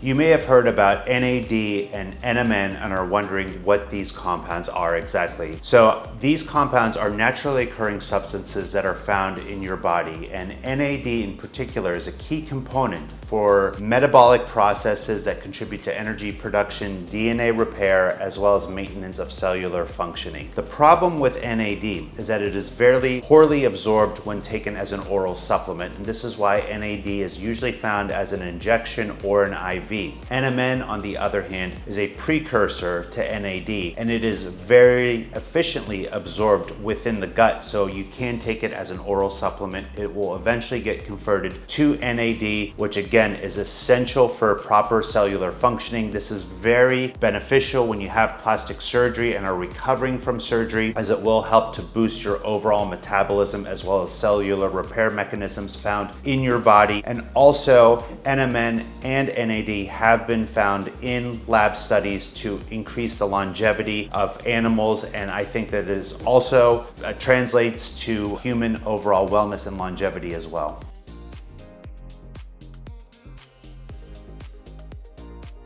You may have heard about NAD and NMN and are wondering what these compounds are exactly. So these compounds are naturally occurring substances that are found in your body, and NAD in particular is a key component for metabolic processes that contribute to energy production, DNA repair, as well as maintenance of cellular functioning. The problem with NAD is that it is very poorly absorbed when taken as an oral supplement, and this is why NAD is usually found as an injection or an IV. NMN, on the other hand, is a precursor to NAD, and it is very efficiently absorbed within the gut, so you can take it as an oral supplement. It will eventually get converted to NAD, which again is essential for proper cellular functioning. This is very beneficial when you have plastic surgery and are recovering from surgery, as it will help to boost your overall metabolism as well as cellular repair mechanisms found in your body. And also, NMN and NAD have been found in lab studies to increase the longevity of animals, and I think that it is also translates to human overall wellness and longevity as well.